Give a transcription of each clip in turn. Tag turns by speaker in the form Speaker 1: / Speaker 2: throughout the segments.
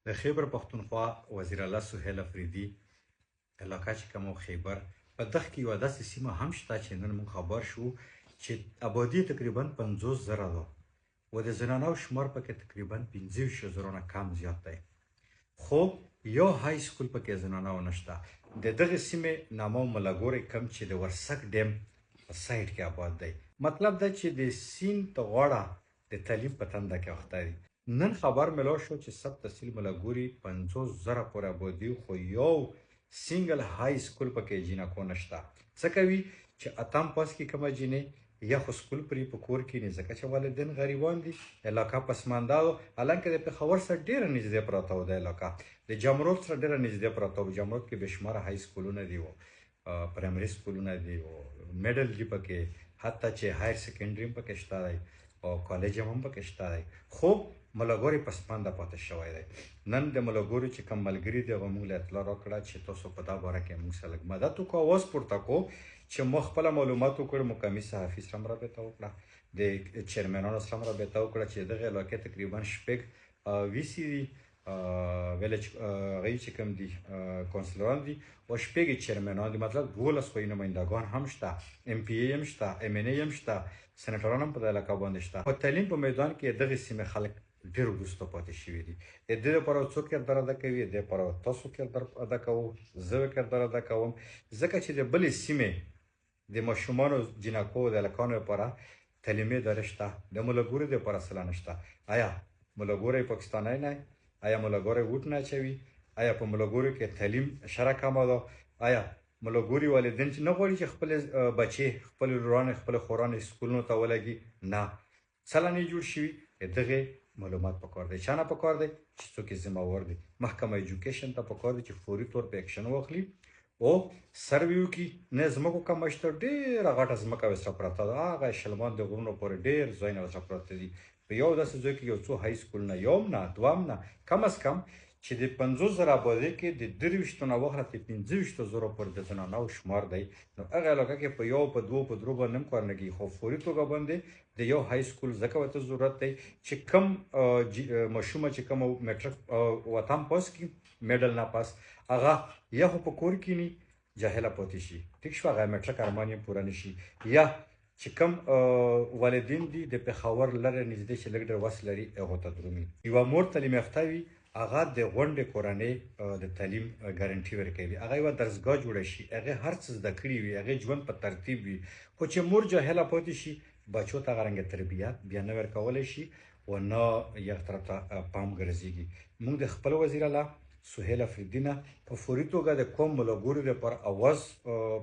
Speaker 1: د خیبر پښتونخوا وزیر اعلی سهیل افریدي علاقه چې کوم خیبر په دغه کې یوه داسې سیمه هم شته چې نن موږ خبر شو چې آبادي تقریبا 50,000 ده و د زنانو شمار پکې تقریبا 15,000 نه کم زیات دی خو یو های سکول پکې زنانو نشته د دغه سیمې نامو ملګری کم چې د ورسک ډیم په سایډ کې آباد دی مطلب دا چې د سیند ته غاړه د تعلیم په تنده کې وخته دي نن خبر ملو شو چې سب تحصیل ملګری 50,000 پورې آبادي خو یو سنگل های سکول پکې جینکو نشته څه کوي چې اتم پاس کې کومه جینې یا خو سکول پرې په کور کې نه ځکه چې والدین غریبان دي علاقه پسمانده حالانکه د پېښور سره ډېره نږدې پراته و د علاقه د جمرود سره ډېره نږدې پراته و جمرود کې بېشماره های سکولونه دي و پرایمري سکولونه دي و میډل دي پکې حتی چې هایر سیکنډري هم پکې شته دی او کالج هم پکې شته دی خو ملګری پسمانده پاتې شوی دی نن د ملګرو چې کوم ملګري دي هغه موږ له اطلاع راکړه چې تاسو په دا باره کې موږ سره لږ مدد وکړو اواز پورته کړو چې موږ خپله معلومات وکړو مقامي صحافي سره هم رابطه وکړه د چیرمنانو سره هم رابطه وکړه چې دغه علاقې تقریبا شپږ ویسي دي ویلج هغوی چې کوم دي کونسلران دي او شپږ چیرمنان دي مطلب 12 خو نمایندګان هم شته ام پی ای هم شته ام ان ای هم شته سنټران هم په دې علاقه باندې شته په تعلیم په میدان کې دغه سیمې خلک ډېر وروسته پاتې شوي دي د دې لپاره څوک کردار ادا کوي د دې لپاره تاسو کردار ادا کوو زه کردار ادا کوم ځکه چې د بلې سیمې د ماشومانو جنکو د هلکانو لپاره تعلیمي ادارې شته د ملګرو دپاره څه لا نشته آیا ملګری پاکستانی نه آیا ملګری ووټ نه اچوي آیا په ملګرو کې تعلیم شره کمه ده آیا ملګري والدین چې نه غواړي چې خپل بچې خپل ورانې خپل خورانې سکولونو ته ولګي نه څه لا نه جوړ شوي دغه معلومات پکار دی چا نه پکار دی چې څوک یې ذمهوار دی محکمه ایجوکیشن ته پکار دی چې فوري طور په اکشن واخلي او سروي وکړي نه ځمکو کمه شته ډېره غټه ځمکه ورسره پرته ده هغه شلمان د غرونو پورې ډېر ځایونه ورسره پراته دي په یو داسې ځای کې یو څو های سکول نه یوم نه دوام نه کم از کم چې د 50,000 آبادۍ کې د 23 نه واخله تر 15,000 پورې د زنانو شمار دی نو هغه علاقه کې په یو په دوو په درو باندې هم کار نه کېږي خو فوري توګه باندې د یو های سکول ځکه ورته ضرورت دی چې کم ماشومه چې کوم میټرک وطن پاس کړي میډل نه پاس هغه یا خو په کور کې نه جاهله پاتې شي ټیک شو هغه میټرک ارمان یې پوره نه شي یا چې کوم والدین دي د پېښور لرې نږدې چې لږ ډېر وس لري هغو ته درومي یوه مور تعلیم یافته وي هغه د غونډې کورنۍ د تعلیم ګارنټي ورکوي هغه یوه درسګاه جوړه شي هغې هر څه زده کړي وي هغې ژوند په ترتیب وي خو چې مور جاهله پاتې شي بچو ته هغه رنګه تربیت بیا نه ورکولی شي و نه یو طرف ته پام ګرځېږي موږ د خپل وزیر اعلی سهیل افریدي نه په فوري توګه د کوم ملګرو دپاره اواز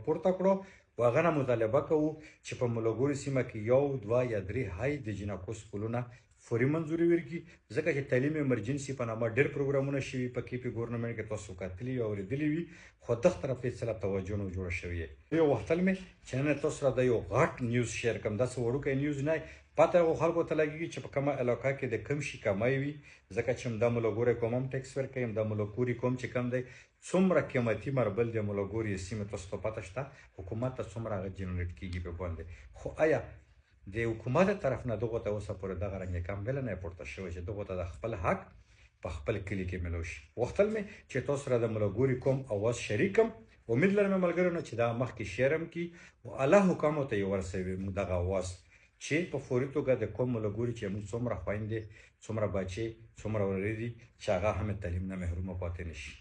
Speaker 1: پورته کړو و هغه نه مطالبه کوو چې په ملګرو سیمه کې یو دوه یا درې های د جنکو سکولونه فوري منظوري ورکړي ځکه چې تعلیم ایمرجنسي په نامه ډېر پروګرامونه شوي په کې په ګورنمنټ کې تاسو کتلي او اورېدلي وي خو دغه طرف یې څه لا توجه نه جوړه شوې یو غوښتل مې چې نن تاسو سره د یو غټ نیوز شیر کړم داسې وړوکی نیوز نه پته هغو خلکو ته لګېږي چې په کومه علاقه کې د کم شي کمای وي ځکه چې همدا ملګری کوم هم ټیکس ورکوي همدا ملګري کوم چې کم دی څومره قیمتي مربل د ملګري سیمې تاسو ته پته شته حکومت ته څومره هغه جنریټ کېږي په باندې خو آیا د حکومت طرف نه دغو ته اوسه پورې دغه رنګې کم بله نه پورته شوی چې دغو ته د خپل حق په خپل کلي کې ملو شي غوښتل مې چې تاسو سره د ملګري کوم اواز شریکم امید لرم ملګرو نه چې دا مخکې شیرم کړي او الله حکامو ته یې ورسوي موږ دغه اواز چې په فوري توګه د کوم ملګري چې موږ څومره خویندې څومره بچې څومره ورورې دي چې هغه هم تعلیم نه محرومه پاتې نه شي